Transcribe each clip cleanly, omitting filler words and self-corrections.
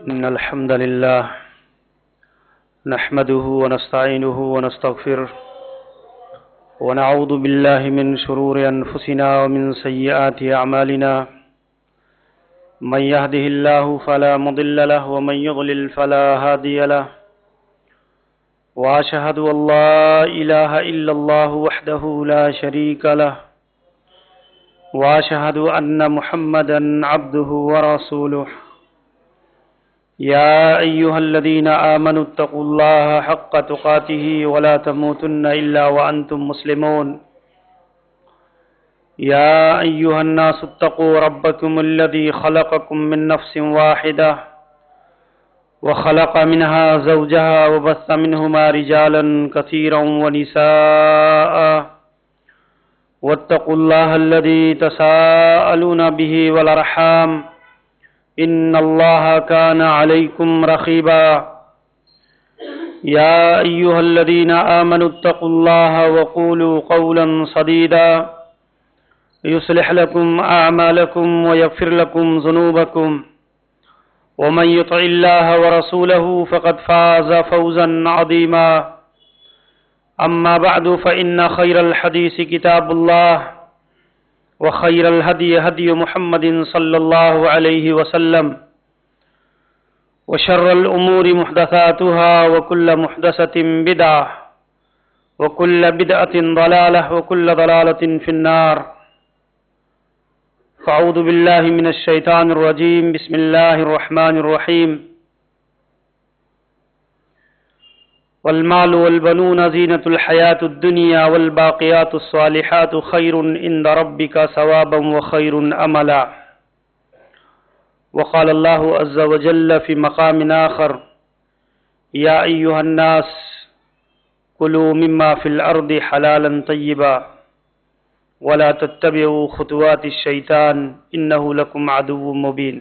إن الحمد لله نحمده ونستعينه ونستغفره ونعوذ بالله من شرور أنفسنا ومن سيئات أعمالنا من يهده الله فلا مضل له ومن يضلل فلا هادي له وأشهد أن لا إله إلا الله وحده لا شريك له وأشهد أن محمدا عبده ورسوله يا أيها الذين آمنوا اتقوا الله حق تقاته ولا تموتن إلا وأنتم مسلمون يا أيها الناس اتقوا ربكم الذي خلقكم من نفس واحدة وخلق منها زوجها وبث منهما رجالا كثيرا ونساء واتقوا الله الذي تساءلون به والأرحام إن الله كان عليكم رقيبا يا أيها الذين آمنوا اتقوا الله وقولوا قولا سديدا يصلح لكم أعمالكم ويغفر لكم ذنوبكم ومن يطع الله ورسوله فقد فاز فوزا عظيما أما بعد فإن خير الحديث كتاب الله وخير الهدي هدي محمد صلى الله عليه وسلم وشر الأمور محدثاتها وكل محدثة بدعة وكل بدعة ضلالة وكل ضلالة في النار فأعوذ بالله من الشيطان الرجيم بسم الله الرحمن الرحيم والمال والبنون زينة الحياة الدنيا والباقيات الصالحات خير عند ربك ثوابا وخير أملا وقال الله عز وجل في مقام آخر يا أيها الناس كلوا مما في الأرض حلالا طيبا ولا تتبعوا خطوات الشيطان إنه لكم عدو مبين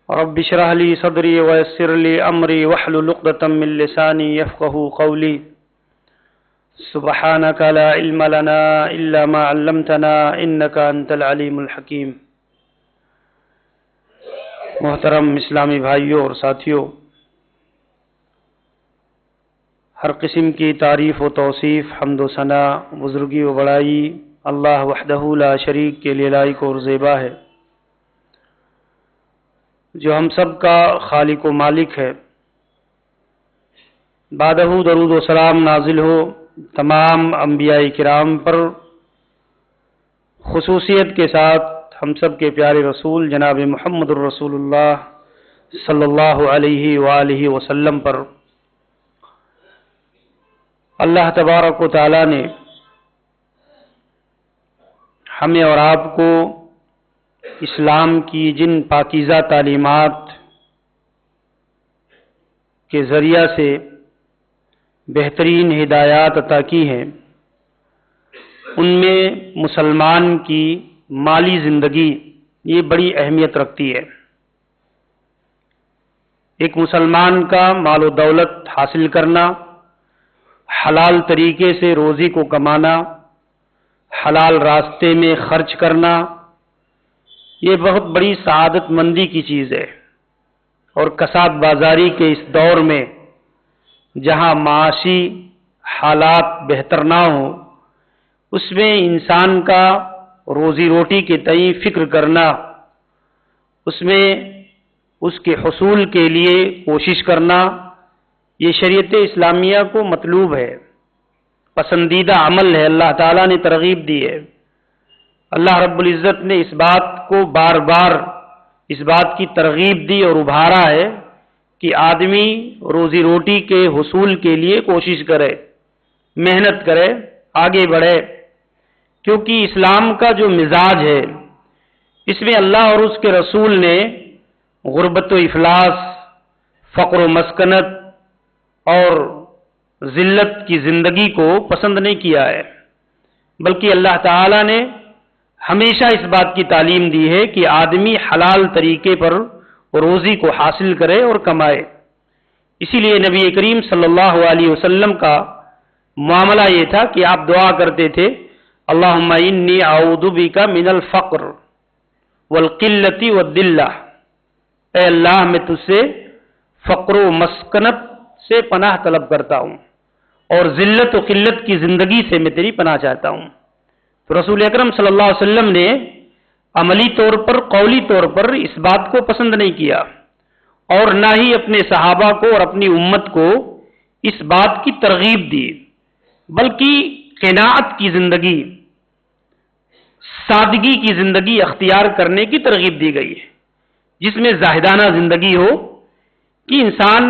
رب اشرح لي صدري ويسر لي أمري واحلل عقدة من لساني يفقهوا قولي سبحانك لا علم لنا إلا ما علمتنا إنك أنت العليم الحكيم۔ محترم اسلامی بھائیوں اور ساتھیوں، ہر قسم کی تعریف و توصیف، حمد و ثنا، بزرگی و بڑائی اللہ وحدہ لا شریک کے لیے لائق اور زیبا ہے، جو ہم سب کا خالق و مالک ہے۔ بعدہ درود و سلام نازل ہو تمام انبیاء کرام پر، خصوصیت کے ساتھ ہم سب کے پیارے رسول جناب محمد الرسول اللہ صلی اللہ علیہ وآلہ وسلم پر۔ اللہ تبارک و تعالی نے ہمیں اور آپ کو اسلام کی جن پاکیزہ تعلیمات کے ذریعہ سے بہترین ہدایات عطا کی ہیں، ان میں مسلمان کی مالی زندگی یہ بڑی اہمیت رکھتی ہے۔ ایک مسلمان کا مال و دولت حاصل کرنا، حلال طریقے سے روزی کو کمانا، حلال راستے میں خرچ کرنا، یہ بہت بڑی سعادت مندی کی چیز ہے۔ اور کساد بازاری کے اس دور میں جہاں معاشی حالات بہتر نہ ہوں، اس میں انسان کا روزی روٹی کے تئیں فکر کرنا، اس میں اس کے حصول کے لیے کوشش کرنا، یہ شریعت اسلامیہ کو مطلوب ہے، پسندیدہ عمل ہے، اللہ تعالیٰ نے ترغیب دی ہے۔ اللہ رب العزت نے اس بات کو بار بار اس بات کی ترغیب دی اور ابھارا ہے کہ آدمی روزی روٹی کے حصول کے لیے کوشش کرے، محنت کرے، آگے بڑھے، کیونکہ اسلام کا جو مزاج ہے اس میں اللہ اور اس کے رسول نے غربت و افلاس، فقر و مسکنت اور ذلت کی زندگی کو پسند نہیں کیا ہے، بلکہ اللہ تعالیٰ نے ہمیشہ اس بات کی تعلیم دی ہے کہ آدمی حلال طریقے پر روزی کو حاصل کرے اور کمائے۔ اسی لیے نبی کریم صلی اللہ علیہ وسلم کا معاملہ یہ تھا کہ آپ دعا کرتے تھے، اللہم انی اعوذ بک من الفقر والقلۃ والذلہ، اے اللہ میں تجھ سے فقر و مسکنت سے پناہ طلب کرتا ہوں اور ذلت و قلت کی زندگی سے میں تیری پناہ چاہتا ہوں۔ تو رسول اکرم صلی اللہ علیہ وسلم نے عملی طور پر، قولی طور پر اس بات کو پسند نہیں کیا، اور نہ ہی اپنے صحابہ کو اور اپنی امت کو اس بات کی ترغیب دی، بلکہ قناعت کی زندگی، سادگی کی زندگی اختیار کرنے کی ترغیب دی گئی ہے، جس میں زاہدانہ زندگی ہو کہ انسان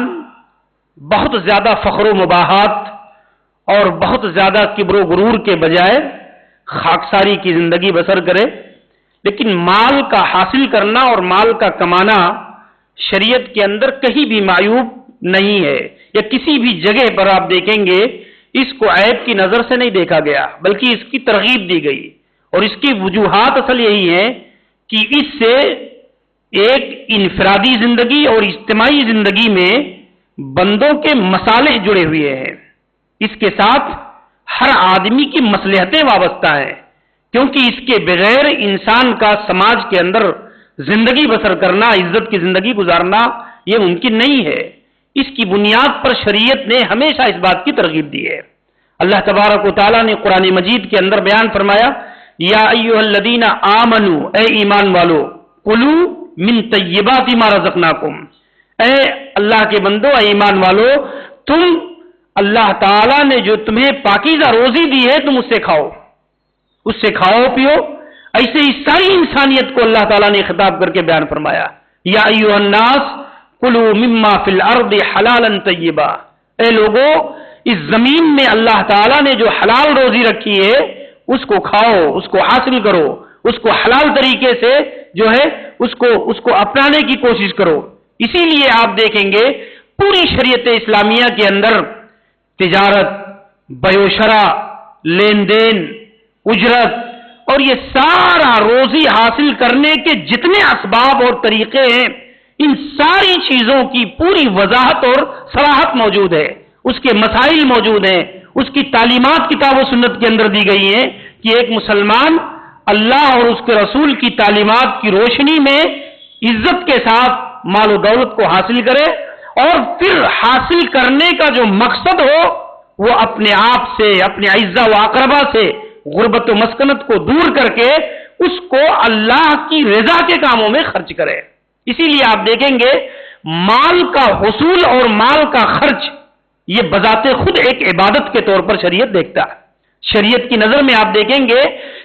بہت زیادہ فخر و مباحات اور بہت زیادہ کبر و غرور کے بجائے خاکساری کی زندگی بسر کرے۔ لیکن مال کا حاصل کرنا اور مال کا کمانا شریعت کے اندر کہیں بھی معیوب نہیں ہے، یا کسی بھی جگہ پر آپ دیکھیں گے اس کو عیب کی نظر سے نہیں دیکھا گیا، بلکہ اس کی ترغیب دی گئی، اور اس کی وجوہات اصل یہی ہے کہ اس سے ایک انفرادی زندگی اور اجتماعی زندگی میں بندوں کے مصالح جڑے ہوئے ہیں، اس کے ساتھ ہر آدمی کی مصلحتیں وابستہ ہیں، کیونکہ اس کے بغیر انسان کا سماج کے اندر زندگی بسر کرنا، عزت کی زندگی گزارنا یہ ممکن نہیں ہے۔ اس کی بنیاد پر شریعت نے ہمیشہ اس بات کی ترغیب دی ہے۔ اللہ تبارک و تعالیٰ نے قرآن مجید کے اندر بیان فرمایا، یا ایھا الذین آمنو، اے ایمان والو، کلوا من طیبات ما رزقناکم، اے اللہ کے بندو، اے ایمان والو، تم اللہ تعالیٰ نے جو تمہیں پاکیزہ روزی دی ہے تم اس سے کھاؤ، اس سے کھاؤ پیو۔ ایسے ہی ساری انسانیت کو اللہ تعالیٰ نے خطاب کر کے بیان فرمایا، یا ایھا الناس کلوا مما فی الارض حلالا طیبا، اے لوگو، اس زمین میں اللہ تعالیٰ نے جو حلال روزی رکھی ہے اس کو کھاؤ، اس کو حاصل کرو، اس کو حلال طریقے سے جو ہے اس کو اپنانے کی کوشش کرو۔ اسی لیے آپ دیکھیں گے پوری شریعت اسلامیہ کے اندر تجارت، بیع و شرع، لین دین، اجرت اور یہ سارا روزی حاصل کرنے کے جتنے اسباب اور طریقے ہیں، ان ساری چیزوں کی پوری وضاحت اور صراحت موجود ہے، اس کے مسائل موجود ہیں، اس کی تعلیمات کتاب و سنت کے اندر دی گئی ہیں کہ ایک مسلمان اللہ اور اس کے رسول کی تعلیمات کی روشنی میں عزت کے ساتھ مال و دولت کو حاصل کرے، اور پھر حاصل کرنے کا جو مقصد ہو وہ اپنے آپ سے، اپنے اعزاء و اقربا سے غربت و مسکنت کو دور کر کے اس کو اللہ کی رضا کے کاموں میں خرچ کرے۔ اسی لیے آپ دیکھیں گے مال کا حصول اور مال کا خرچ یہ بذات خود ایک عبادت کے طور پر شریعت دیکھتا ہے۔ شریعت کی نظر میں آپ دیکھیں گے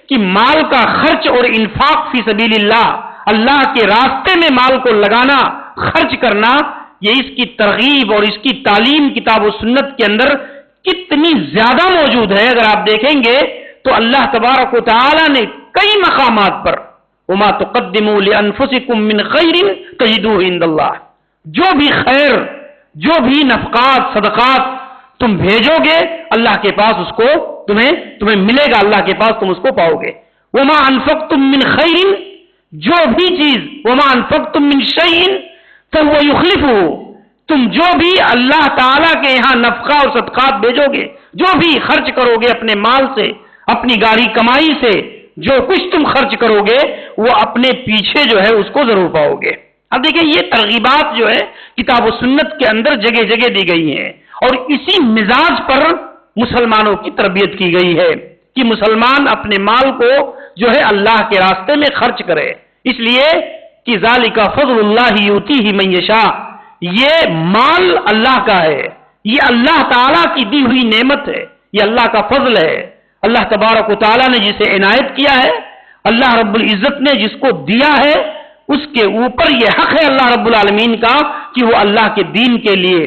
کہ مال کا خرچ اور انفاق فی سبیل اللہ، اللہ کے راستے میں مال کو لگانا، خرچ کرنا، یہ اس کی ترغیب اور اس کی تعلیم کتاب و سنت کے اندر کتنی زیادہ موجود ہے۔ اگر آپ دیکھیں گے تو اللہ تبارک و تعالی نے کئی مقامات پر وما تقدموا لانفسکم من خیر تجدوہ عند اللہ، جو بھی خیر، جو بھی نفقات، صدقات تم بھیجو گے اللہ کے پاس اس کو تمہیں ملے گا، اللہ کے پاس تم اس کو پاؤ گے۔ وما انفقتم من خیر، جو بھی چیز، وما انفقتم من شیء فهو یخلفہ، تم جو بھی اللہ تعالیٰ کے یہاں نفقہ اور صدقات بھیجو گے، جو بھی خرچ کرو گے اپنے مال سے، اپنی گاڑی کمائی سے، جو کچھ تم خرچ کرو گے وہ اپنے پیچھے جو ہے اس کو ضرور پاؤ گے۔ اب دیکھیں یہ ترغیبات جو ہے کتاب و سنت کے اندر جگہ جگہ دی گئی ہیں، اور اسی مزاج پر مسلمانوں کی تربیت کی گئی ہے کہ مسلمان اپنے مال کو جو ہے اللہ کے راستے میں خرچ کرے، اس لیے کہ ذالک فضل اللہ یؤتیہ من یشاء، یہ مال اللہ کا ہے، یہ اللہ تعالیٰ کی دی ہوئی نعمت ہے، یہ اللہ کا فضل ہے۔ اللہ تبارک و تعالیٰ نے جسے عنایت کیا ہے، اللہ رب العزت نے جس کو دیا ہے، اس کے اوپر یہ حق ہے اللہ رب العالمین کا کہ وہ اللہ کے دین کے لیے،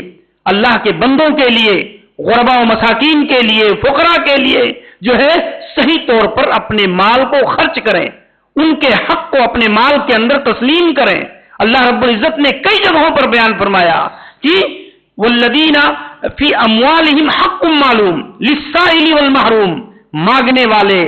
اللہ کے بندوں کے لیے، غربا و مساکین کے لیے، فقراء کے لیے جو ہے صحیح طور پر اپنے مال کو خرچ کریں، ان کے حق کو اپنے مال کے اندر تسلیم کریں۔ اللہ رب العزت نے کئی جگہوں پر بیان فرمایا کہ والذین فی اموالہم حق معلوم للسائل والمحروم، مانگنے والے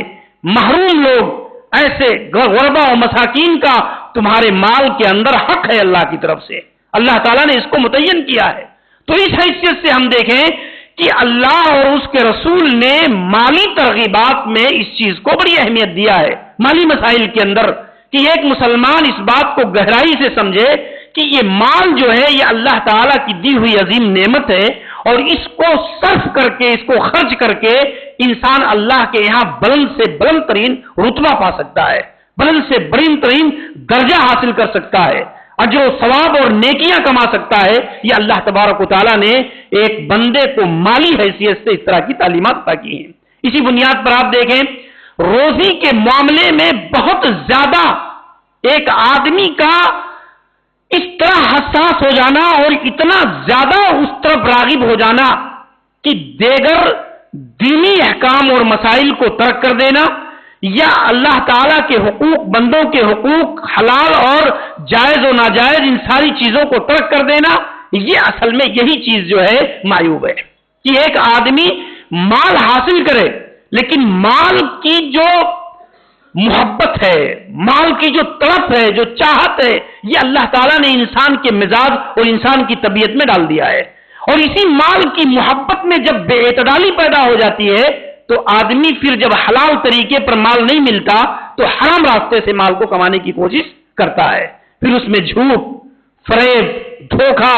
محروم لوگ، ایسے غربا و مساکین کا تمہارے مال کے اندر حق ہے اللہ کی طرف سے، اللہ تعالیٰ نے اس کو متعین کیا ہے۔ تو اس حیثیت سے ہم دیکھیں کہ اللہ اور اس کے رسول نے مالی ترغیبات میں اس چیز کو بڑی اہمیت دیا ہے، مالی مسائل کے اندر، کہ ایک مسلمان اس بات کو گہرائی سے سمجھے کہ یہ مال جو ہے یہ اللہ تعالیٰ کی دی ہوئی عظیم نعمت ہے، اور اس کو صرف کر کے، اس کو خرچ کر کے انسان اللہ کے یہاں بلند سے بلند ترین رتبہ پا سکتا ہے، بلند سے بلند ترین درجہ حاصل کر سکتا ہے، اجر و ثواب اور نیکیاں کما سکتا ہے۔ یہ اللہ تبارک و تعالیٰ نے ایک بندے کو مالی حیثیت سے اس طرح کی تعلیمات عطا کی ہیں۔ اسی بنیاد پر آپ دیکھیں روزی کے معاملے میں بہت زیادہ ایک آدمی کا اس طرح حساس ہو جانا اور اتنا زیادہ اس طرف راغب ہو جانا کہ دیگر دینی احکام اور مسائل کو ترک کر دینا، یا اللہ تعالیٰ کے حقوق، بندوں کے حقوق، حلال اور جائز و ناجائز ان ساری چیزوں کو ترک کر دینا، یہ اصل میں یہی چیز جو ہے معیوب ہے کہ ایک آدمی مال حاصل کرے لیکن مال کی جو محبت ہے، مال کی جو طلب ہے، جو چاہت ہے، یہ اللہ تعالیٰ نے انسان کے مزاج اور انسان کی طبیعت میں ڈال دیا ہے، اور اسی مال کی محبت میں جب بے اعتدالی پیدا ہو جاتی ہے تو آدمی پھر جب حلال طریقے پر مال نہیں ملتا تو حرام راستے سے مال کو کمانے کی کوشش کرتا ہے، پھر اس میں جھوٹ، فریب، دھوکہ،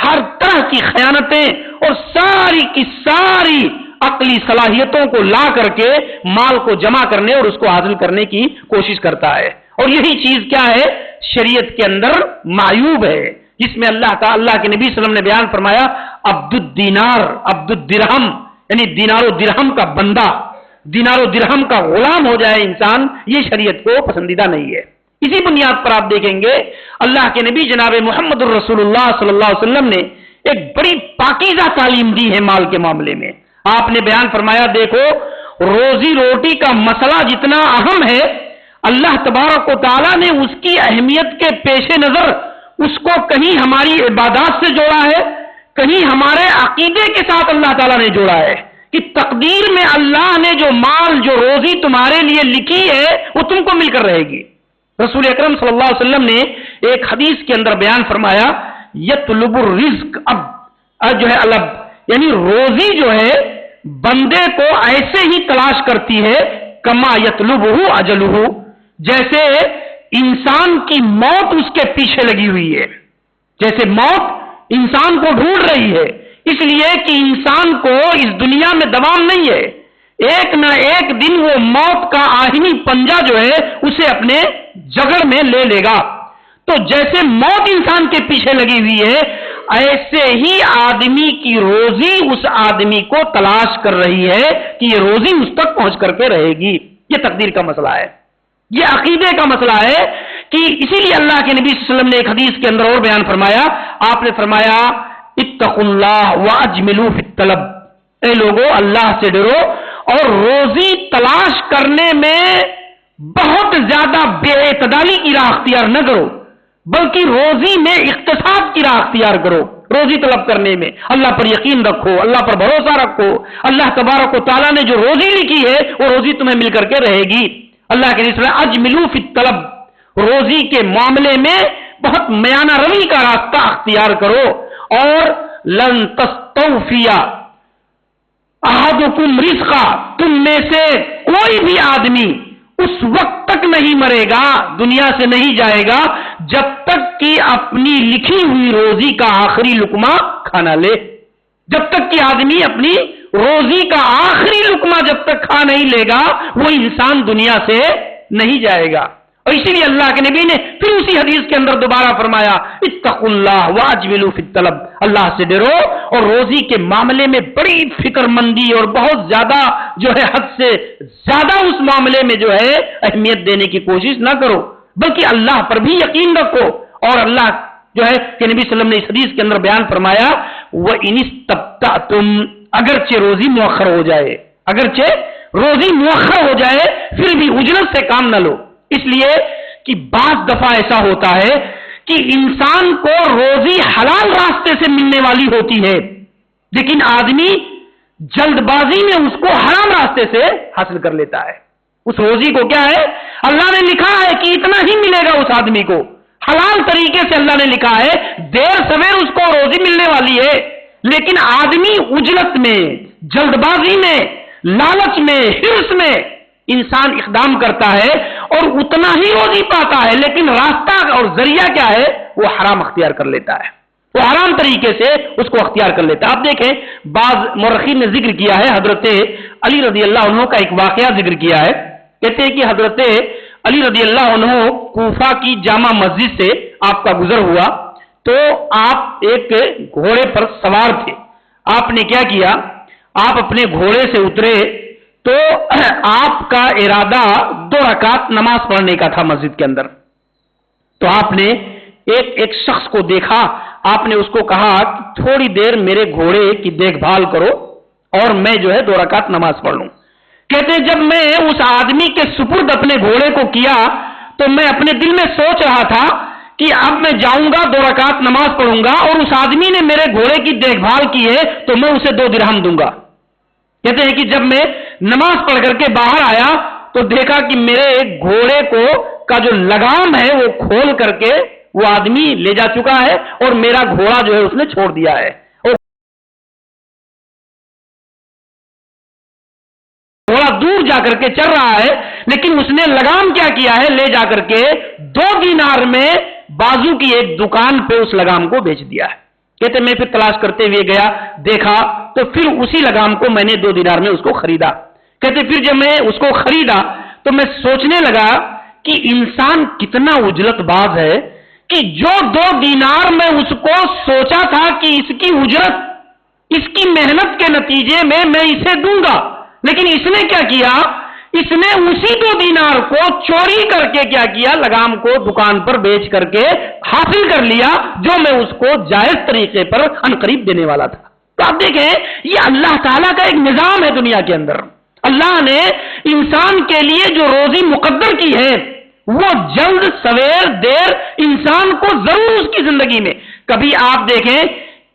ہر طرح کی خیانتیں اور ساری کی ساری عقلی صلاحیتوں کو لا کر کے مال کو جمع کرنے اور اس کو حاصل کرنے کی کوشش کرتا ہے، اور یہی چیز کیا ہے شریعت کے اندر معیوب ہے، جس میں اللہ کے نبی صلی اللہ علیہ وسلم نے بیان فرمایا عبد الدینار، عبد الدرہم، یعنی دینار و درہم کا بندہ، دینار و درہم کا غلام ہو جائے انسان، یہ شریعت کو پسندیدہ نہیں ہے۔ اسی بنیاد پر آپ دیکھیں گے اللہ کے نبی جناب محمد الرسول اللہ صلی اللہ علیہ وسلم نے ایک بڑی پاکیزہ تعلیم دی ہے مال کے معاملے میں۔ آپ نے بیان فرمایا دیکھو روزی روٹی کا مسئلہ جتنا اہم ہے، اللہ تبارک و تعالیٰ نے اس کی اہمیت کے پیش نظر اس کو کہیں ہماری عبادات سے جوڑا ہے، کہیں ہمارے عقیدے کے ساتھ اللہ تعالیٰ نے جوڑا ہے کہ تقدیر میں اللہ نے جو مال، جو روزی تمہارے لیے لکھی ہے وہ تم کو مل کر رہے گی۔ رسول اکرم صلی اللہ علیہ وسلم نے ایک حدیث کے اندر بیان فرمایا یطلب الرزق اب جو ہے الب، یعنی روزی جو ہے بندے کو ایسے ہی تلاش کرتی ہے کما یطلبہ اجلہ، جیسے انسان کی موت اس کے پیچھے لگی ہوئی ہے، جیسے موت انسان کو ڈھونڈ رہی ہے، اس لیے کہ انسان کو اس دنیا میں دوام نہیں ہے، ایک نہ ایک دن وہ موت کا آہنی پنجہ جو ہے اسے اپنے جگڑ میں لے لے گا۔ تو جیسے موت انسان کے پیچھے لگی ہوئی ہے، ایسے ہی آدمی کی روزی اس آدمی کو تلاش کر رہی ہے کہ یہ روزی اس تک پہنچ کر کے رہے گی۔ یہ تقدیر کا مسئلہ ہے، یہ عقیدے کا مسئلہ ہے کہ اسی لیے اللہ کے نبی صلی اللہ علیہ وسلم نے ایک حدیث کے اندر اور بیان فرمایا، آپ نے فرمایا اتقوا اللہ واجملوا فی الطلب، اے لوگو اللہ سے ڈرو اور روزی تلاش کرنے میں بہت زیادہ بے اعتدالی کی راہ اختیار نہ کرو، بلکہ روزی میں اقتصاد کی راہ اختیار کرو۔ روزی طلب کرنے میں اللہ پر یقین رکھو، اللہ پر بھروسہ رکھو، اللہ تبارک و تعالیٰ نے جو روزی لکھی ہے وہ روزی تمہیں مل کر کے رہے گی۔ اللہ کے رسول اجملوا فی الطلب، روزی کے معاملے میں بہت میانہ روی کا راستہ اختیار کرو، اور لن تستوفی احدکم رزقا، تم میں سے کوئی بھی آدمی اس وقت تک نہیں مرے گا، دنیا سے نہیں جائے گا جب تک کہ اپنی لکھی ہوئی روزی کا آخری لقمہ کھانا لے، جب تک کہ آدمی اپنی روزی کا آخری لقمہ جب تک کھا نہیں لے گا وہ انسان دنیا سے نہیں جائے گا۔ اور اسی لیے اللہ کے نبی نے پھر اسی حدیث کے اندر دوبارہ فرمایا اتقوا اللہ واجملوا فی الطلب، اللہ سے ڈرو اور روزی کے معاملے میں بڑی فکر مندی اور بہت زیادہ جو ہے حد سے زیادہ اس معاملے میں جو ہے اہمیت دینے کی کوشش نہ کرو، بلکہ اللہ پر بھی یقین رکھو۔ اور اللہ جو ہے کہ نبی صلی اللہ علیہ وسلم نے اس حدیث کے اندر بیان فرمایا وَإِنِ اسْتَبْطَأْتُمْ، اگرچہ روزی مؤخر ہو جائے، اگرچہ روزی مؤخر ہو جائے پھر بھی اجرت سے کام نہ لو، اس لیے کہ بعض دفعہ ایسا ہوتا ہے کہ انسان کو روزی حلال راستے سے ملنے والی ہوتی ہے لیکن آدمی جلد بازی میں اس کو حرام راستے سے حاصل کر لیتا ہے۔ اس روزی کو کیا ہے اللہ نے لکھا ہے کہ اتنا ہی ملے گا اس آدمی کو، حلال طریقے سے اللہ نے لکھا ہے، دیر سویر اس کو روزی ملنے والی ہے، لیکن آدمی اجلت میں، جلد بازی میں، لالچ میں، حرص میں انسان اقدام کرتا ہے اور اتنا ہی روزی پاتا ہے، لیکن راستہ اور ذریعہ کیا ہے؟ وہ حرام اختیار کر لیتا ہے، وہ حرام طریقے سے اس کو اختیار کر لیتا ہے۔ آپ دیکھیں بعض مورخین نے ذکر کیا ہے، حضرت علی رضی اللہ عنہ کا ایک واقعہ ذکر کیا ہے۔ کہتے ہیں کہ حضرت علی رضی اللہ عنہ کوفہ کی جامع مسجد سے آپ کا گزر ہوا تو آپ ایک گھوڑے پر سوار تھے۔ آپ نے کیا کیا؟ آپ اپنے گھوڑے سے اترے تو آپ کا ارادہ 2 رکعت نماز پڑھنے کا تھا مسجد کے اندر۔ تو آپ نے ایک شخص کو دیکھا، آپ نے اس کو کہا کہ تھوڑی دیر میرے گھوڑے کی دیکھ بھال کرو اور میں جو ہے 2 رکعت نماز پڑھ لوں۔ کہتے ہیں جب میں اس آدمی کے سپرد اپنے گھوڑے کو کیا تو میں اپنے دل میں سوچ رہا تھا کہ اب میں جاؤں گا 2 رکعت نماز پڑھوں گا اور اس آدمی نے میرے گھوڑے کی دیکھ بھال کی ہے تو میں اسے 2 درہم دوں گا۔ کہتے ہیں کہ جب میں نماز پڑھ کر کے باہر آیا تو دیکھا کہ میرے گھوڑے کا جو لگام ہے وہ کھول کر کے وہ آدمی لے جا چکا ہے اور میرا گھوڑا جو ہے اس نے چھوڑ دیا ہے، گھوڑا دور جا کر کے چل رہا ہے، لیکن اس نے لگام کیا کیا ہے؟ لے جا کر کے 2 دینار میں بازو کی ایک دکان پہ اس لگام کو بیچ دیا ہے۔ کہتے میں پھر تلاش کرتے ہوئے گیا، دیکھا تو پھر اسی لگام کو میں نے 2 دینار میں اس کو خریدا۔ کہتے پھر جب میں اس کو خریدا تو میں سوچنے لگا کہ انسان کتنا اجرت باز ہے کہ جو 2 دینار میں اس کو سوچا تھا کہ اس کی اجرت، اس کی محنت کے نتیجے میں اسے دوں گا، لیکن اس نے کیا کیا؟ اس نے اسی 2 دینار کو چوری کر کے کیا کیا؟ لگام کو دکان پر بیچ کر کے حاصل کر لیا جو میں اس کو جائز طریقے پر عنقریب دینے والا تھا۔ تو آپ دیکھیں یہ اللہ تعالیٰ کا ایک نظام ہے دنیا کے اندر۔ اللہ نے انسان کے لیے جو روزی مقدر کی ہے وہ جلد سویر دیر انسان کو ضرور اس کی زندگی میں، کبھی آپ دیکھیں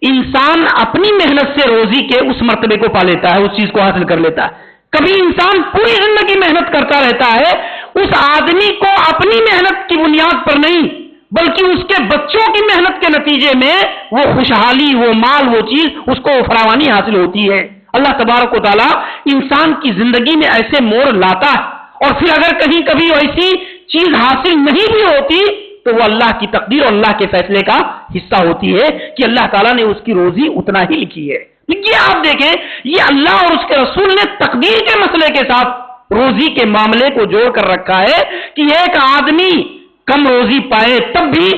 انسان اپنی محنت سے روزی کے اس مرتبے کو پا لیتا ہے، اس چیز کو حاصل کر لیتا ہے، کبھی انسان پوری زندگی محنت کرتا رہتا ہے، اس آدمی کو اپنی محنت کی بنیاد پر نہیں بلکہ اس کے بچوں کی محنت کے نتیجے میں وہ خوشحالی، وہ مال، وہ چیز اس کو فراوانی حاصل ہوتی ہے۔ اللہ تبارک و تعالیٰ انسان کی زندگی میں ایسے موڑ لاتا ہے، اور پھر اگر کہیں کبھی ایسی چیز حاصل نہیں بھی ہوتی تو وہ اللہ کی تقدیر اور اللہ کے فیصلے کا حصہ ہوتی ہے کہ اللہ تعالیٰ نے اس کی روزی اتنا ہی لکھی ہے۔ یہ آپ دیکھیں یہ اللہ اور اس کے رسول نے تقدیر کے مسئلے کے ساتھ روزی کے معاملے کو جوڑ کر رکھا ہے کہ ایک آدمی کم روزی پائے تب بھی،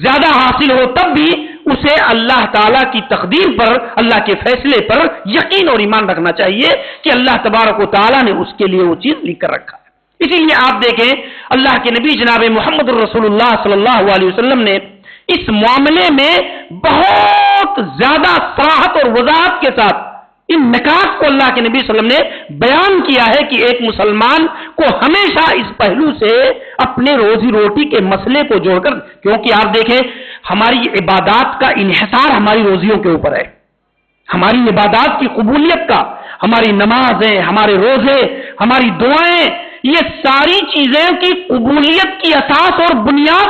زیادہ حاصل ہو تب بھی اسے اللہ تعالیٰ کی تقدیر پر، اللہ کے فیصلے پر یقین اور ایمان رکھنا چاہیے کہ اللہ تبارک و تعالیٰ نے اس کے لیے وہ چیز لکھ کر رکھا ہے۔ اسی لیے آپ دیکھیں اللہ کے نبی جناب محمد الرسول اللہ صلی اللہ علیہ وسلم نے اس معاملے میں بہت زیادہ صراحت اور وضاحت کے ساتھ ان نکات کو اللہ کے نبی صلی اللہ علیہ وسلم نے بیان کیا ہے کہ ایک مسلمان کو ہمیشہ اس پہلو سے اپنے روزی روٹی کے مسئلے کو جوڑ کر، کیونکہ آپ دیکھیں ہماری عبادات کا انحصار ہماری روزیوں کے اوپر ہے، ہماری عبادات کی قبولیت کا، ہماری نمازیں، ہمارے روزے، ہماری دعائیں، یہ ساری چیزیں کی قبولیت کی اساس اور بنیاد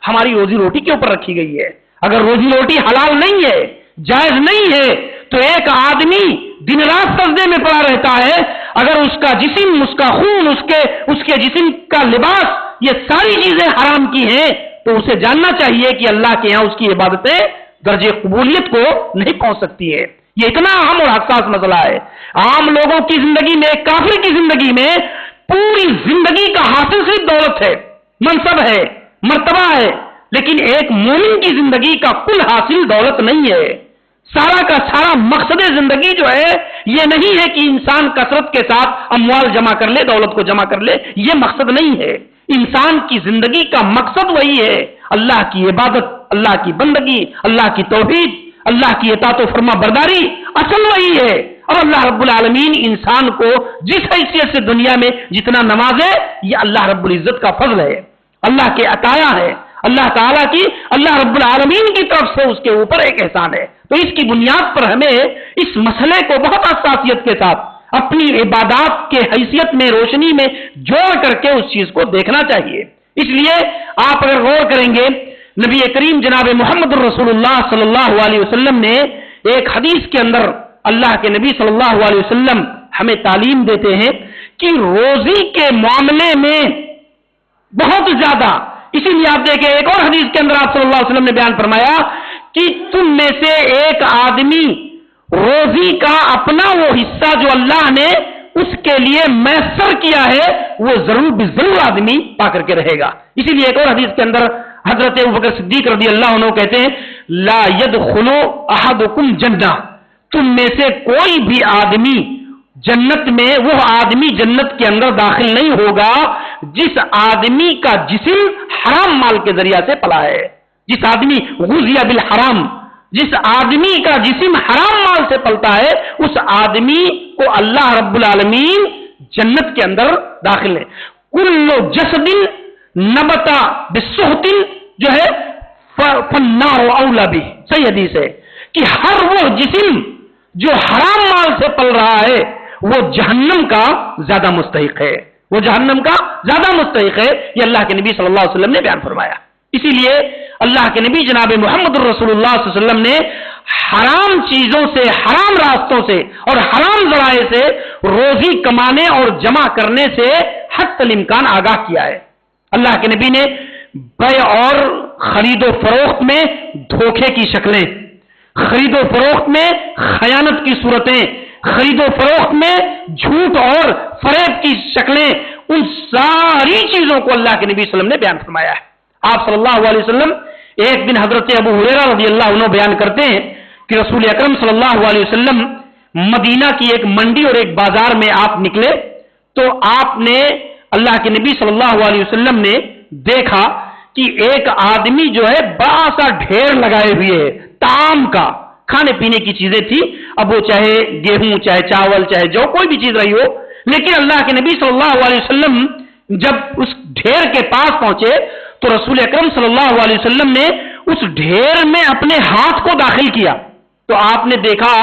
ہماری روزی روٹی کے اوپر رکھی گئی ہے۔ اگر روزی روٹی حلال نہیں ہے، جائز نہیں ہے، تو ایک آدمی دن رات سجدے میں پڑا رہتا ہے، اگر اس کا جسم، اس کا خون، اس کے جسم کا لباس یہ ساری چیزیں حرام کی ہیں تو اسے جاننا چاہیے کہ اللہ کے یہاں اس کی عبادتیں درجے قبولیت کو نہیں پہنچ سکتی ہے۔ یہ اتنا اہم اور حساس مسئلہ ہے۔ عام لوگوں کی زندگی میں، کافر کی زندگی میں پوری زندگی کا حاصل صرف دولت ہے، منصب ہے، مرتبہ ہے، لیکن ایک مومن کی زندگی کا کل حاصل دولت نہیں ہے۔ سارا کا سارا مقصد زندگی جو ہے یہ نہیں ہے کہ انسان کثرت کے ساتھ اموال جمع کر لے، دولت کو جمع کر لے، یہ مقصد نہیں ہے۔ انسان کی زندگی کا مقصد وہی ہے، اللہ کی عبادت، اللہ کی بندگی، اللہ کی توحید، اللہ کی اطاعت و فرما برداری، اصل وہی ہے۔ اور اللہ رب العالمین انسان کو جس حیثیت سے دنیا میں جتنا نوازے یہ اللہ رب العزت کا فضل ہے، اللہ کے عطایا ہے، اللہ تعالیٰ کی، اللہ رب العالمین کی طرف سے اس کے اوپر ایک احسان ہے۔ تو اس کی بنیاد پر ہمیں اس مسئلے کو بہت حساسیت کے ساتھ اپنی عبادات کے حیثیت میں، روشنی میں جوڑ کر کے اس چیز کو دیکھنا چاہیے۔ اس لیے آپ اگر غور کریں گے نبی کریم جناب محمد الرسول اللہ صلی اللہ علیہ وسلم نے ایک حدیث کے اندر اللہ کے نبی صلی اللہ علیہ وسلم ہمیں تعلیم دیتے ہیں کہ روزی کے معاملے میں بہت زیادہ. اسی لیے آپ دیکھیں ایک اور حدیث کے اندر آپ صلی اللہ علیہ وسلم نے بیان فرمایا کہ تم میں سے ایک آدمی روزی کا اپنا وہ حصہ جو اللہ نے اس کے لیے میسر کیا ہے وہ ضرور آدمی پا کر کے رہے گا. اسی لیے ایک اور حدیث کے اندر حضرت ابوبکر صدیق رضی اللہ عنہ کہتے ہیں لا يدخل احدکم جنہ، تم میں سے کوئی بھی آدمی جنت میں، وہ آدمی جنت کے اندر داخل نہیں ہوگا جس آدمی کا جسم حرام مال کے ذریعہ سے پلا ہے. جس آدمی غزی بالحرام، جس آدمی کا جسم حرام مال سے پلتا ہے اس آدمی کو اللہ رب العالمین جنت کے اندر داخل ہے. کل جسد نبتا بالسحت جو ہے فالنار اولا بھی، صحیح حدیث ہے کہ ہر وہ جسم جو حرام مال سے پل رہا ہے وہ جہنم کا زیادہ مستحق ہے، وہ جہنم کا زیادہ مستحق ہے. یہ اللہ کے نبی صلی اللہ علیہ وسلم نے بیان فرمایا. اسی لیے اللہ کے نبی جناب محمد الرسول اللہ صلی اللہ علیہ وسلم نے حرام چیزوں سے، حرام راستوں سے اور حرام ذرائع سے روزی کمانے اور جمع کرنے سے حتی الامکان آگاہ کیا ہے. اللہ کے نبی نے بیع اور خرید و فروخت میں دھوکے کی شکلیں، خرید و فروخت میں خیانت کی صورتیں، خرید و فروخت میں جھوٹ اور فریب کی شکلیں، ان ساری چیزوں کو اللہ کے نبی صلی اللہ علیہ وسلم نے بیان فرمایا ہے. آپ صلی اللہ علیہ وسلم ایک دن حضرت ابو ہریرہ رضی اللہ عنہ بیان کرتے ہیں کہ رسول اکرم صلی اللہ علیہ وسلم مدینہ کی ایک منڈی اور ایک بازار میں آپ نکلے تو آپ نے، اللہ کے نبی صلی اللہ علیہ وسلم نے دیکھا کہ ایک آدمی جو ہے بڑا سا ڈھیر لگائے ہوئے ہے طعام کا، کھانے پینے کی چیزیں تھی، اب وہ چاہے گیہوں، چاہے چاول، چاہے جو کوئی بھی چیز رہی ہو. لیکن اللہ کے نبی صلی اللہ علیہ وسلم جب اس ڈھیر کے پاس پہنچے تو رسول اکرم صلی اللہ علیہ وسلم نے اس ڈھیر میں اپنے ہاتھ کو داخل کیا تو آپ نے دیکھا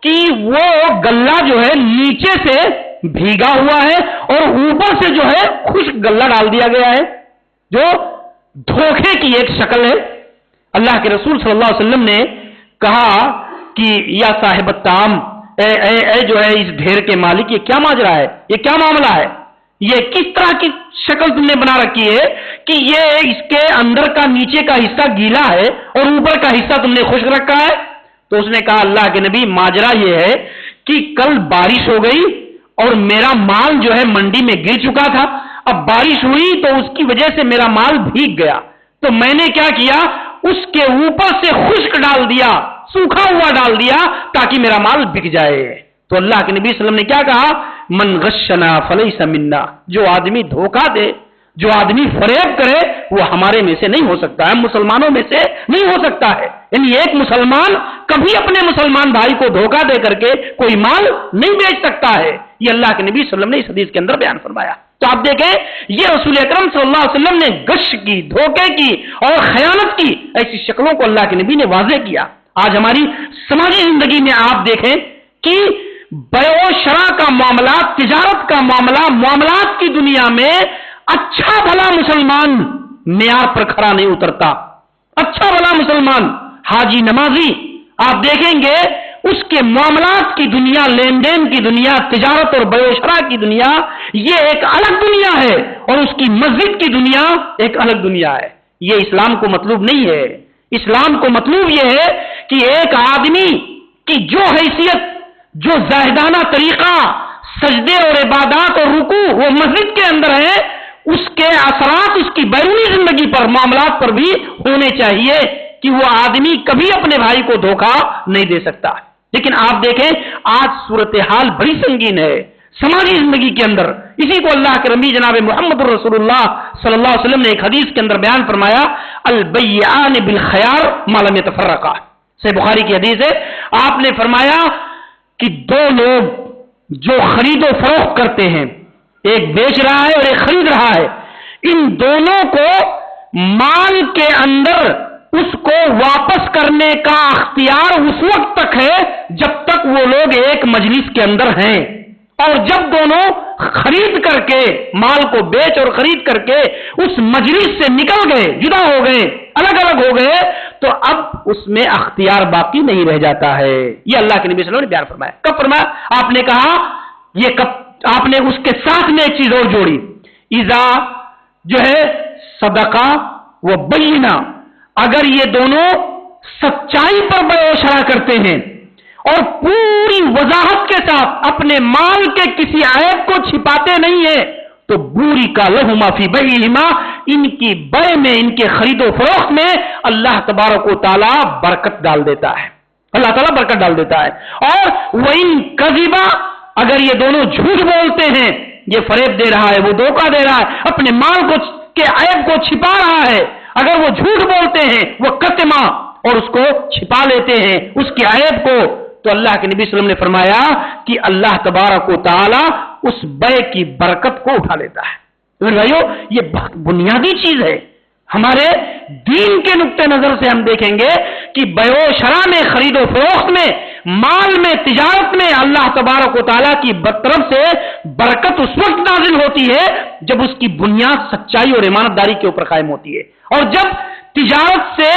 کہ وہ گلہ جو ہے نیچے سے بھیگا ہوا ہے اور اوپر سے جو ہے خشک گلہ ڈال دیا گیا ہے، جو دھوکے کی ایک شکل ہے. اللہ کے رسول صلی اللہ علیہ وسلم نے کہا کہ یا صاحب الطعام، اے جو ہے اس ڈھیر کے مالک، یہ کیا ماجرا ہے، یہ کیا معاملہ ہے، یہ کس طرح کی شکل تم نے بنا رکھی ہے کہ یہ اس کے اندر کا نیچے کا حصہ گیلا ہے اور اوپر کا حصہ تم نے خشک رکھا ہے. تو اس نے کہا اللہ کے نبی ماجرا یہ ہے کہ کل بارش ہو گئی اور میرا مال جو ہے منڈی میں گر چکا تھا، اب بارش ہوئی تو اس کی وجہ سے میرا مال بھیگ گیا تو میں نے کیا کیا، اس کے اوپر سے خشک ڈال دیا، سوکھا ہوا ڈال دیا تاکہ میرا مال بک جائے. تو اللہ کے نبی صلی اللہ علیہ وسلم نے کیا کہا، من غشنا فلیس منا، جو آدمی دھوکہ دے، جو آدمی فریب کرے وہ ہمارے میں سے نہیں ہو سکتا ہے، مسلمانوں میں سے نہیں ہو سکتا ہے. یعنی ایک مسلمان کبھی اپنے مسلمان بھائی کو دھوکہ دے کر کے کوئی مال نہیں بیچ سکتا ہے. یہ اللہ کے نبی صلی اللہ علیہ وسلم نے اس حدیث کے اندر بیان فرمایا. تو آپ دیکھیں یہ رسول اکرم صلی اللہ علیہ وسلم نے غش کی، دھوکے کی اور خیانت کی ایسی شکلوں کو اللہ کے نبی نے واضح کیا. آج ہماری سماجی زندگی میں آپ دیکھیں کہ بیع و شراء کا معاملات، تجارت کا معاملہ، معاملات کی دنیا میں اچھا بھلا مسلمان معیار پر کھڑا نہیں اترتا. اچھا بھلا مسلمان حاجی نمازی آپ دیکھیں گے اس کے معاملات کی دنیا، لین دین کی دنیا، تجارت اور بیع و شراء کی دنیا یہ ایک الگ دنیا ہے اور اس کی مسجد کی دنیا ایک الگ دنیا ہے. یہ اسلام کو مطلوب نہیں ہے. اسلام کو مطلوب یہ ہے کہ ایک آدمی کی جو حیثیت، جو زاہدانہ طریقہ سجدے اور عبادات اور رکوع وہ مسجد کے اندر ہے، اس کے اثرات اس کی بیرونی زندگی پر، معاملات پر بھی ہونے چاہیے کہ وہ آدمی کبھی اپنے بھائی کو دھوکہ نہیں دے سکتا. لیکن آپ دیکھیں آج صورتحال بڑی سنگین ہے سماجی زندگی کے اندر. اسی کو اللہ کے نبی جناب محمد رسول اللہ صلی اللہ علیہ وسلم نے ایک حدیث کے اندر بیان فرمایا، البیعان بالخیار ما لم یتفرقا. صحیح بخاری کی حدیث ہے. آپ نے فرمایا کہ دو لوگ جو خرید و فروخت کرتے ہیں، ایک بیچ رہا ہے اور ایک خرید رہا ہے، ان دونوں کو مال کے اندر اس کو واپس کرنے کا اختیار اس وقت تک ہے جب تک وہ لوگ ایک مجلس کے اندر ہیں، اور جب دونوں خرید کر کے مال کو بیچ اور خرید کر کے اس مجلس سے نکل گئے، جدا ہو گئے، الگ الگ ہو گئے، تو اب اس میں اختیار باقی نہیں رہ جاتا ہے. یہ اللہ کے نبی صلی اللہ علیہ وسلم نے بیان فرمایا. کب فرمایا؟ آپ نے کہا یہ کب، آپ نے اس کے ساتھ میں ایک چیز اور جوڑی، اذا جو ہے صدقہ و بینہ، اگر یہ دونوں سچائی پر بیع و شرع کرتے ہیں اور پوری وضاحت کے ساتھ اپنے مال کے کسی عیب کو چھپاتے نہیں ہیں، تو بوری کا لہما فی بیعہما، ان کی بیع میں، ان کے خرید و فروخت میں اللہ تبارک و تعالی برکت ڈال دیتا ہے، اللہ تعالیٰ برکت ڈال دیتا ہے۔ اور وَإِن كَذِبَا، اگر یہ دونوں جھوٹ بولتے ہیں، یہ فریب دے رہا ہے، وہ دھوکہ دے رہا ہے، اپنے مال کو کے عیب کو چھپا رہا ہے، اگر وہ جھوٹ بولتے ہیں، وہ کتما، اور اس کو چھپا لیتے ہیں، اس کے عیب کو، تو اللہ کے نبی صلی اللہ علیہ وسلم نے فرمایا کہ اللہ تبارک و تعالی اس بیع کی برکت کو اٹھا لیتا ہے۔ تو میرے بھائیو، یہ بہت بنیادی چیز ہے۔ ہمارے دین کے نقطہ نظر سے ہم دیکھیں گے کہ بیع و شرع میں، خرید و فروخت میں، مال میں، تجارت میں اللہ تبارک و تعالیٰ کی طرف سے برکت اس وقت نازل ہوتی ہے جب اس کی بنیاد سچائی اور امانت داری کے اوپر قائم ہوتی ہے، اور جب تجارت سے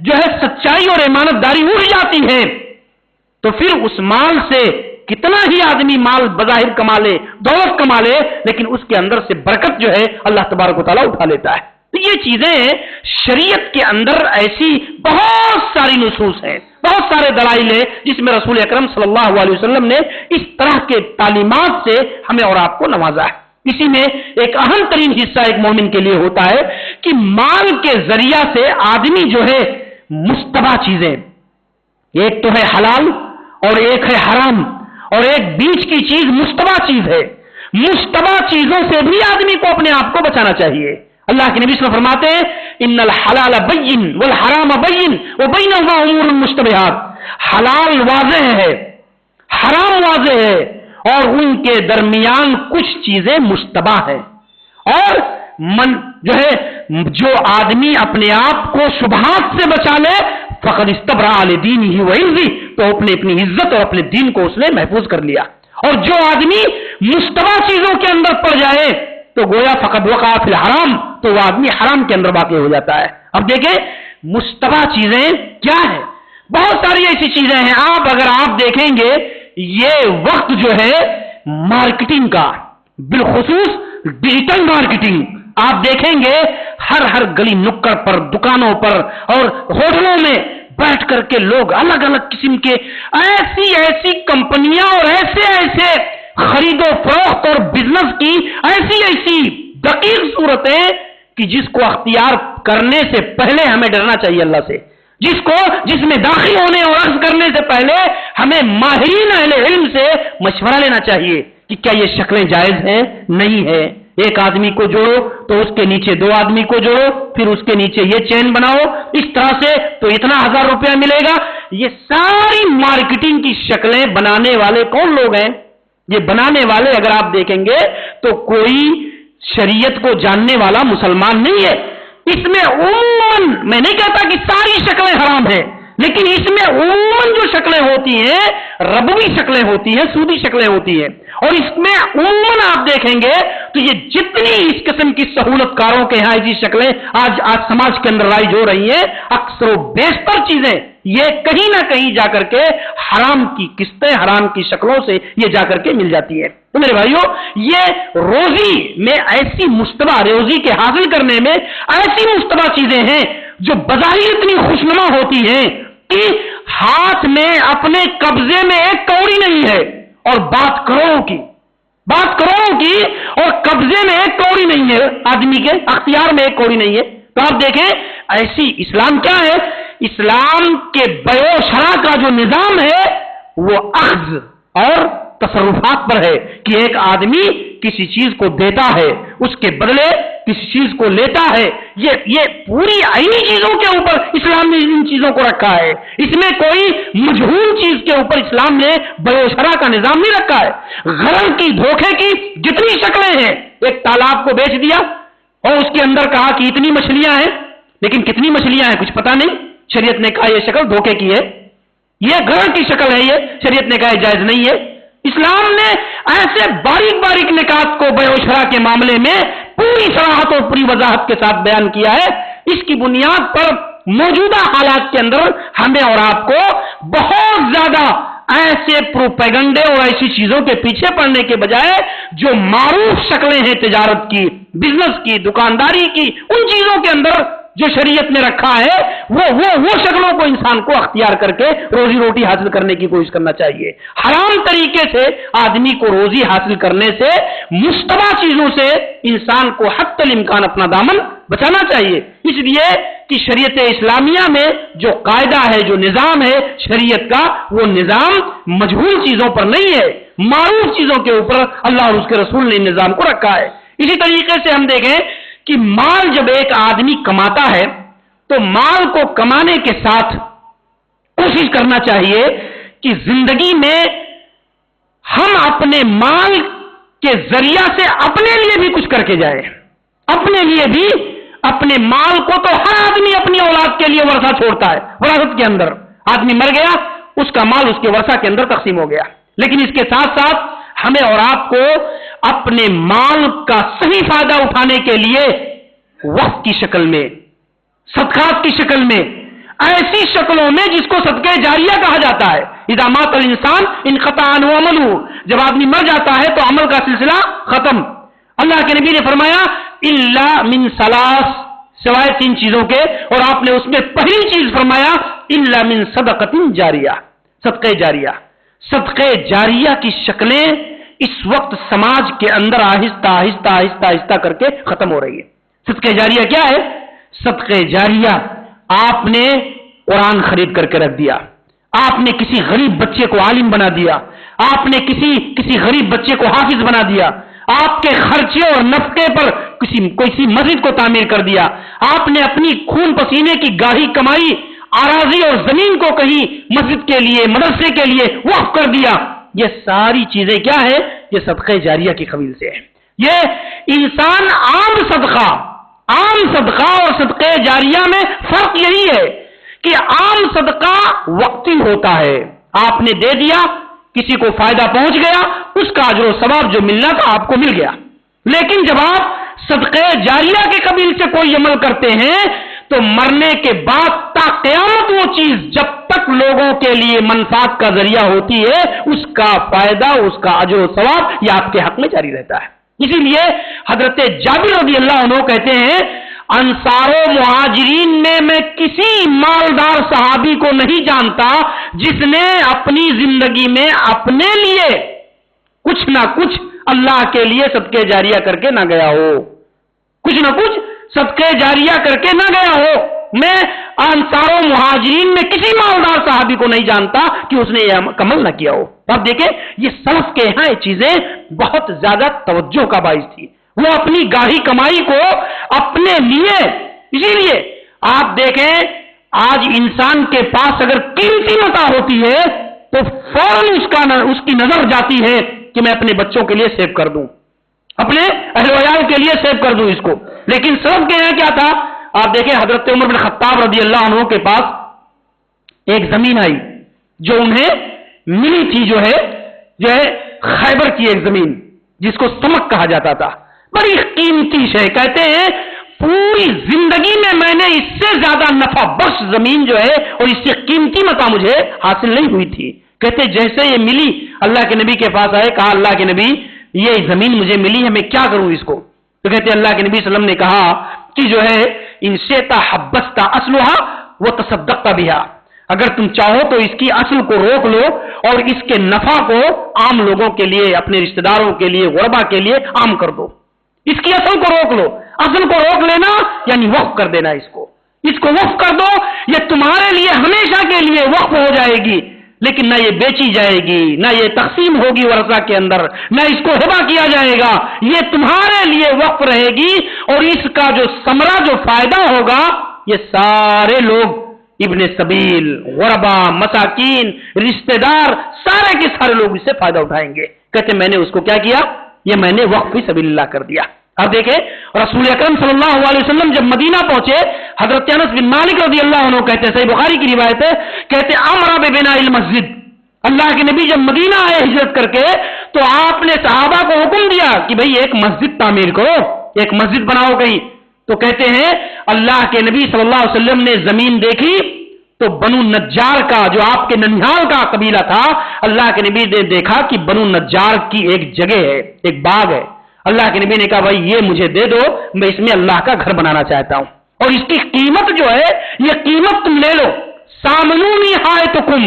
جو ہے سچائی اور امانت داری اٹھ جاتی ہے تو پھر اس مال سے کتنا ہی آدمی مال بظاہر کما لے، دولت کما لے، لیکن اس کے اندر سے برکت جو ہے اللہ تبارک و تعالیٰ اٹھا لیتا ہے۔ تو یہ چیزیں شریعت کے اندر ایسی بہت ساری نصوص ہیں، بہت سارے دلائل ہیں جس میں رسول اکرم صلی اللہ علیہ وسلم نے اس طرح کے تعلیمات سے ہمیں اور آپ کو نوازا ہے۔ اسی میں ایک اہم ترین حصہ ایک مومن کے لیے ہوتا ہے کہ مال کے ذریعہ سے آدمی جو ہے مشتبہ چیزیں، ایک تو ہے حلال اور ایک ہے حرام، اور ایک بیچ کی چیز مشتبہ چیز ہے۔ مشتبہ چیزوں سے بھی آدمی کو اپنے آپ کو بچانا چاہیے۔ اللہ کے نبی صلی اللہ علیہ وسلم فرماتے ہیں ان الحلال بین والحرام بین وبینہما امور مشتبہات، حلال واضح ہے، حرام واضح ہے، اور ان کے درمیان کچھ چیزیں مشتبہ ہیں۔ اور جو آدمی اپنے آپ کو شبہات سے بچا لے فقد استبرأ لدینہ وعرضہ، تو اپنی عزت اور اپنے دین کو اس نے محفوظ کر لیا۔ اور جو آدمی مشتبہ چیزوں کے اندر پڑ جائے تو گویا فقد وقع فی الحرام، تو وہ آدمی حرام کے اندر واقع ہو جاتا ہے۔ اب دیکھیں مشتبہ چیزیں کیا ہے، بہت ساری ایسی چیزیں ہیں۔ اگر آپ دیکھیں گے یہ وقت جو ہے مارکیٹنگ کا، بالخصوص ڈیجیٹل مارکیٹنگ، آپ دیکھیں گے ہر گلی نکڑ پر، دکانوں پر اور ہوٹلوں میں بیٹھ کر کے لوگ الگ الگ قسم کے ایسی کمپنیاں اور ایسے خرید و فروخت اور بزنس کی ایسی دقیق صورتیں کہ جس کو اختیار کرنے سے پہلے ہمیں ڈرنا چاہیے اللہ سے، جس میں داخل ہونے اور عرض کرنے سے پہلے ہمیں ماہرین اہل علم سے مشورہ لینا چاہیے کہ کیا یہ شکلیں جائز ہیں، نہیں ہے۔ ایک آدمی کو جوڑو تو اس کے نیچے 2 آدمی کو جوڑو، پھر اس کے نیچے یہ چین بناؤ، اس طرح سے تو اتنا 1000 روپیہ ملے گا۔ یہ ساری مارکیٹنگ کی شکلیں بنانے والے کون لوگ ہیں؟ یہ بنانے والے اگر آپ دیکھیں گے تو کوئی شریعت کو جاننے والا مسلمان نہیں ہے۔ اس میں عموماً، میں نہیں کہتا کہ ساری شکلیں حرام ہیں، لیکن اس میں عموماً جو شکلیں ہوتی ہیں ربوی شکلیں ہوتی ہیں، سودی شکلیں ہوتی ہیں، اور اس میں عموماً آپ دیکھیں گے تو یہ جتنی اس قسم کی سہولت کاروں کے یہاں ایسی شکلیں آج سماج کے اندر رائج ہو رہی ہیں، اکثر و بیشتر چیزیں یہ کہیں نہ کہیں جا کر کے حرام کی قسطیں، حرام کی شکلوں سے یہ جا کر کے مل جاتی ہے۔ تو میرے بھائیو، یہ روزی میں ایسی مشتبہ، روزی کے حاصل کرنے میں ایسی مشتبہ چیزیں ہیں جو بظاہر اتنی خوشنما ہوتی ہیں کہ ہاتھ میں اپنے قبضے میں 1 کوڑی نہیں ہے اور بات کروڑوں کی اور قبضے میں 1 کوڑی نہیں ہے، آدمی کے اختیار میں 1 کوڑی نہیں ہے۔ تو آپ دیکھیں ایسی اسلام کیا ہے؟ اسلام کے بیع و شرع کا جو نظام ہے وہ اخذ اور تصرفات پر ہے کہ ایک آدمی کسی چیز کو دیتا ہے، اس کے بدلے کسی چیز کو لیتا ہے۔ یہ پوری عینی چیزوں کے اوپر اسلام نے ان چیزوں کو رکھا ہے۔ اس میں کوئی مجہول چیز کے اوپر اسلام نے بیع و شرع کا نظام نہیں رکھا ہے۔ غرض کی، دھوکے کی جتنی شکلیں ہیں، ایک تالاب کو بیچ دیا اور اس کے اندر کہا کہ اتنی مچھلیاں ہیں، لیکن کتنی مچھلیاں ہیں کچھ پتا نہیں، شریعت نے کہا یہ شکل دھوکے کی ہے، یہ غرض کی شکل ہے، یہ شریعت نے کہا جائز نہیں ہے۔ اسلام نے ایسے باریک نکات کو بیع و شرع کے معاملے میں پوری صراحت اور پوری وضاحت کے ساتھ بیان کیا ہے۔ اس کی بنیاد پر موجودہ حالات کے اندر ہمیں اور آپ کو بہت زیادہ ایسے پروپیگنڈے اور ایسی چیزوں کے پیچھے پڑنے کے بجائے جو معروف شکلیں ہیں تجارت کی، بزنس کی، دکانداری کی، ان چیزوں کے اندر جو شریعت نے رکھا ہے وہ شکلوں کو انسان کو اختیار کر کے روزی روٹی حاصل کرنے کی کوشش کرنا چاہیے۔ حرام طریقے سے آدمی کو روزی حاصل کرنے سے، مشتبہ چیزوں سے انسان کو حتی الامکان اپنا دامن بچانا چاہیے۔ اس لیے کہ شریعت اسلامیہ میں جو قاعدہ ہے، جو نظام ہے شریعت کا، وہ نظام مجہول چیزوں پر نہیں ہے، معروف چیزوں کے اوپر اللہ اور اس کے رسول نے نظام کو رکھا ہے۔ اسی طریقے سے ہم دیکھیں کہ مال جب ایک آدمی کماتا ہے تو مال کو کمانے کے ساتھ کوشش کرنا چاہیے کہ زندگی میں ہم اپنے مال کے ذریعہ سے اپنے لیے بھی کچھ کر کے جائیں، اپنے لیے بھی، اپنے مال کو تو ہر آدمی اپنی اولاد کے لیے ورثہ چھوڑتا ہے، وراثت کے اندر آدمی مر گیا، اس کا مال اس کے ورثہ کے اندر تقسیم ہو گیا، لیکن اس کے ساتھ ساتھ ہمیں اور آپ کو اپنے مال کا صحیح فائدہ اٹھانے کے لیے وقف کی شکل میں، صدقات کی شکل میں، ایسی شکلوں میں جس کو صدقہ جاریہ کہا جاتا ہے۔ اذا مات الانسان انقطع عنہ عملہ، جب آدمی مر جاتا ہے تو عمل کا سلسلہ ختم۔ اللہ کے نبی نے فرمایا الا من ثلاث، سوائے 3 چیزوں کے، اور آپ نے اس میں پہلی چیز فرمایا الا من صدقۃ جاریہ، صدقہ جاریہ۔ صدقہ جاریہ کی شکلیں اس وقت سماج کے اندر آہستہ آہستہ آہستہ آہستہ کر کے ختم ہو رہی ہے۔ صدقہ جاریہ کیا ہے؟ صدقہ جاریہ آپ نے قرآن خرید کر کے رکھ دیا، آپ نے کسی غریب بچے کو عالم بنا دیا، آپ نے کسی غریب بچے کو حافظ بنا دیا، آپ کے خرچے اور نفقے پر کسی مسجد کو تعمیر کر دیا، آپ نے اپنی خون پسینے کی گاہی کمائی اراضی اور زمین کو کہیں مسجد کے لیے، مدرسے کے لیے وقف کر دیا۔ یہ ساری چیزیں کیا ہے؟ یہ صدقہ جاریہ کی قبیل سے ہے۔ یہ انسان عام صدقہ اور صدقہ جاریہ میں فرق یہی ہے کہ عام صدقہ وقتی ہوتا ہے، آپ نے دے دیا، کسی کو فائدہ پہنچ گیا، اس کا اجر و ثواب جو ملنا تھا آپ کو مل گیا۔ لیکن جب آپ صدقہ جاریہ کے قبیل سے کوئی عمل کرتے ہیں تو مرنے کے بعد تا قیامت وہ چیز جب تک لوگوں کے لیے منفعت کا ذریعہ ہوتی ہے، اس کا فائدہ، اس کا اجر و ثواب یہ آپ کے حق میں جاری رہتا ہے۔ اسی لیے حضرت جابر رضی اللہ عنہ کہتے ہیں انصار و مہاجرین میں کسی مالدار صحابی کو نہیں جانتا جس نے اپنی زندگی میں اپنے لیے کچھ نہ کچھ اللہ کے لیے صدقہ جاریہ کر کے نہ گیا ہو، کچھ نہ کچھ صدقہ جاریہ کر کے نہ گیا ہو۔ میں انصار و مہاجرین میں کسی مالدار صحابی کو نہیں جانتا کہ اس نے یہ عمل نہ کیا ہو۔ اب دیکھیں یہ سلف کے یہاں یہ چیزیں بہت زیادہ توجہ کا باعث تھی، وہ اپنی گاہی کمائی کو اپنے لیے، اسی لیے آپ دیکھیں آج انسان کے پاس اگر قیمتی متاع ہوتی ہے تو فوراً اس کی نظر جاتی ہے کہ میں اپنے بچوں کے لیے سیو کر دوں، اپنے اہل ویال کے لیے سیو کر دوں اس کو۔ لیکن سلف کے یہاں کیا تھا؟ آپ دیکھیں حضرت عمر بن خطاب رضی اللہ عنہ کے پاس ایک زمین آئی جو انہیں ملی تھی، جو ہے خیبر کی ایک زمین جس کو سمک کہا جاتا تھا، بڑی قیمتی شے۔ کہتے ہیں پوری زندگی میں نے اس سے زیادہ نفع بخش زمین جو ہے اور اس سے قیمتی متاع مجھے حاصل نہیں ہوئی تھی۔ کہتے جیسے یہ ملی اللہ کے نبی کے پاس آئے، کہا اللہ کے نبی یہ زمین مجھے ملی ہے، میں کیا کروں اس کو؟ تو کہتے اللہ کے نبی صلی اللہ علیہ وسلم نے کہا کہ جو ہے ان شئتا حبستا اصلھا وتصدقت بھا، اگر تم چاہو تو اس کی اصل کو روک لو اور اس کے نفع کو عام لوگوں کے لیے، اپنے رشتہ داروں کے لیے، غربا کے لیے عام کر دو۔ اس کی اصل کو روک لو، اصل کو روک لینا یعنی وقف کر دینا، اس کو وقف کر دو، یہ تمہارے لیے ہمیشہ کے لیے وقف ہو جائے گی، لیکن نہ یہ بیچی جائے گی، نہ یہ تقسیم ہوگی ورثہ کے اندر، نہ اس کو ہبہ کیا جائے گا، یہ تمہارے لیے وقف رہے گی، اور اس کا جو ثمرہ، جو فائدہ ہوگا، یہ سارے لوگ ابن سبیل، غربا، مساکین، رشتہ دار، سارے کے سارے لوگ اس سے فائدہ اٹھائیں گے۔ کہتے میں نے اس کو کیا کیا؟ یہ میں نے وقف فی سبیل اللہ کر دیا۔ اب دیکھیں رسول اکرم صلی اللہ علیہ وسلم جب مدینہ پہنچے، حضرت انس بن مالک رضی اللہ عنہ کہتے ہیں، صحیح بخاری کی روایت ہے، کہتے امر ببناء المسجد، اللہ کے نبی جب مدینہ آئے ہجرت کر کے تو آپ نے صحابہ کو حکم دیا کہ بھئی ایک مسجد تعمیر کرو، ایک مسجد بناؤ کہیں۔ تو کہتے ہیں اللہ کے نبی صلی اللہ علیہ وسلم نے زمین دیکھی تو بنو نجار کا، جو آپ کے ننیال کا قبیلہ تھا، اللہ کے نبی نے دیکھا کہ بنو نجار کی ایک جگہ ہے، ایک باغ ہے۔ اللہ کے نبی نے کہا بھائی یہ مجھے دے دو، میں اس میں اللہ کا گھر بنانا چاہتا ہوں، اور اس کی قیمت جو ہے یہ قیمت تم لے لو، سامنونی حائطکم،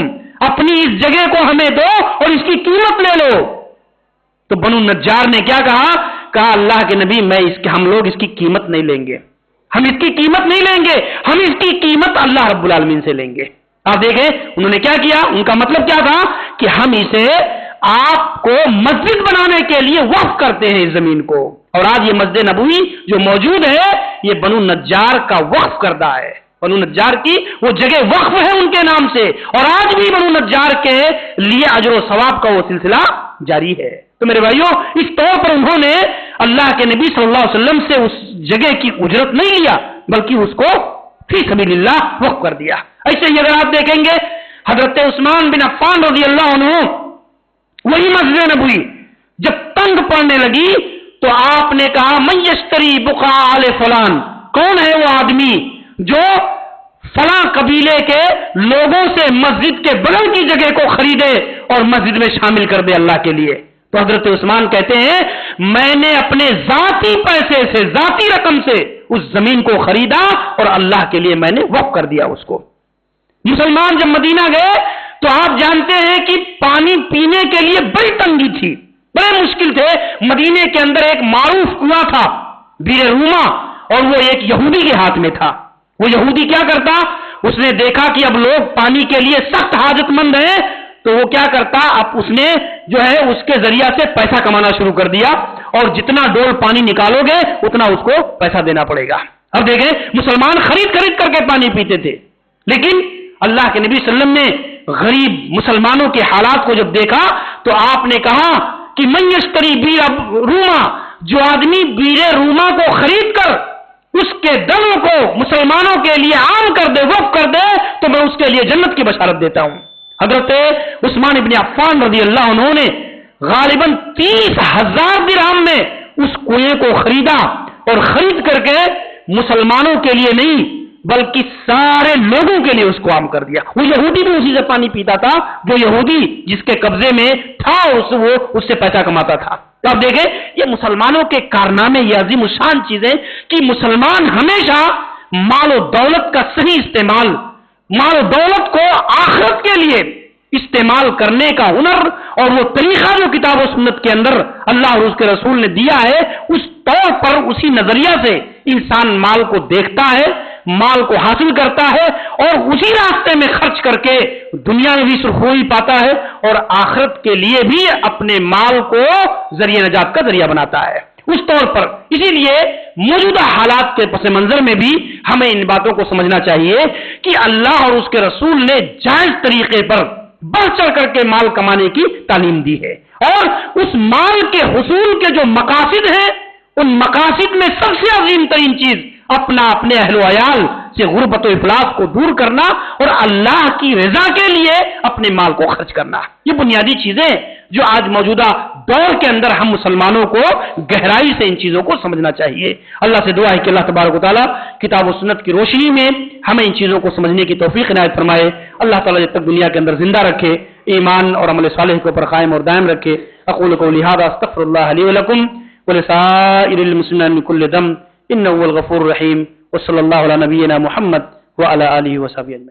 اپنی اس جگہ کو ہمیں دو اور اس کی قیمت لے لو۔ تو بنو نجار نے کیا کہا اللہ کے نبی ہم لوگ اس کی قیمت نہیں لیں گے، ہم اس کی قیمت نہیں لیں گے، ہم اس کی قیمت اللہ رب العالمین سے لیں گے۔ آپ دیکھیں انہوں نے کیا کیا، ان کا مطلب کیا تھا کہ ہم اسے آپ کو مسجد بنانے کے لیے وقف کرتے ہیں اس زمین کو، اور آج یہ مسجد نبوی جو موجود ہے یہ بنو نجار کا وقف کردہ ہے، بنو نجار کی وہ جگہ وقف ہے ان کے نام سے، اور آج بھی بنو نجار کے لیے اجر و ثواب کا وہ سلسلہ جاری ہے۔ تو میرے بھائیوں اس طور پر انہوں نے اللہ کے نبی صلی اللہ علیہ وسلم سے اس جگہ کی اجرت نہیں لیا بلکہ اس کو فی سبیل اللہ وقف کر دیا۔ ایسے ہی اگر آپ دیکھیں گے حضرت عثمان بن عفان رضی اللہ عنہ، وہی مسجد نبوی جب تنگ پڑنے لگی تو آپ نے کہا من یشتری بقاع آل فلان، کون ہے وہ آدمی جو فلاں قبیلے کے لوگوں سے مسجد کے بغل کی جگہ کو خریدے اور مسجد میں شامل کر دے اللہ کے لیے۔ تو حضرت عثمان کہتے ہیں میں نے اپنے ذاتی پیسے سے، ذاتی رقم سے اس زمین کو خریدا اور اللہ کے لیے میں نے وقف کر دیا اس کو۔ مسلمان جب مدینہ گئے تو آپ جانتے ہیں کہ پانی پینے کے لیے بڑی تنگی تھی، بڑے مشکل تھے۔ مدینے کے اندر ایک معروف کنواں تھا بیر روما، اور وہ ایک یہودی کے ہاتھ میں تھا۔ وہ یہودی کیا کرتا، اس نے دیکھا کہ اب لوگ پانی کے لیے سخت حاجت مند ہیں تو وہ کیا کرتا، اب اس نے جو ہے اس کے ذریعہ سے پیسہ کمانا شروع کر دیا، اور جتنا ڈول پانی نکالو گے اتنا اس کو پیسہ دینا پڑے گا۔ اب دیکھیں مسلمان خرید کر کے پانی پیتے تھے، لیکن اللہ کے نبی صلی اللہ علیہ وسلم نے غریب مسلمانوں کے حالات کو جب دیکھا تو آپ نے کہا کہ من یشتری بیر روما، جو آدمی بیر روما کو خرید کر اس کے دموں کو مسلمانوں کے لیے عام کر دے، وقف کر دے، تو میں اس کے لیے جنت کی بشارت دیتا ہوں۔ حضرت عثمان ابن عفان رضی اللہ عنہ نے غالباً 30,000 درہم میں اس کنویں کو خریدا، اور خرید کر کے مسلمانوں کے لیے نہیں بلکہ سارے لوگوں کے لیے اس کو عام کر دیا۔ وہ یہودی بھی اسی سے پانی پیتا تھا، جو یہودی جس کے قبضے میں تھا وہ اس سے پیسہ کماتا تھا۔ تو آپ دیکھیں یہ مسلمانوں کے کارنامے، یہ عظیم الشان چیزیں کہ مسلمان ہمیشہ مال و دولت کا صحیح استعمال، مال و دولت کو آخرت کے لیے استعمال کرنے کا ہنر اور وہ طریقہ جو کتاب و سنت کے اندر اللہ اور اس کے رسول نے دیا ہے، اس طور پر اسی نظریہ سے انسان مال کو دیکھتا ہے، مال کو حاصل کرتا ہے، اور اسی راستے میں خرچ کر کے دنیا میں بھی سرخروئی پاتا ہے اور آخرت کے لیے بھی اپنے مال کو ذریعہ نجات کا ذریعہ بناتا ہے اس طور پر۔ اسی لیے موجودہ حالات کے پس منظر میں بھی ہمیں ان باتوں کو سمجھنا چاہیے کہ اللہ اور اس کے رسول نے جائز طریقے پر بڑھ چڑھ کر کے مال کمانے کی تعلیم دی ہے، اور اس مال کے حصول کے جو مقاصد ہیں ان مقاصد میں سب سے عظیم ترین چیز اپنے اہل و عیال سے غربت و افلاس کو دور کرنا اور اللہ کی رضا کے لیے اپنے مال کو خرچ کرنا، یہ بنیادی چیزیں جو آج موجودہ دور کے اندر ہم مسلمانوں کو گہرائی سے ان چیزوں کو سمجھنا چاہیے۔ اللہ سے دعا ہے کہ اللہ تبارک و تعالیٰ کتاب و سنت کی روشنی میں ہمیں ان چیزوں کو سمجھنے کی توفیق عنایت فرمائے۔ اللہ تعالیٰ جب تک دنیا کے اندر زندہ رکھے، ایمان اور عمل صالح کو پر قائم اور دائم رکھے۔ اقول قولی ھذا استغفر اللہ لی ولکم ولسائر المسلمین من کل ذنب انہ هو الغفور الرحیم، وصلی اللہ علی نبینا محمد وعلی آلہ وصحبہ اجمعین۔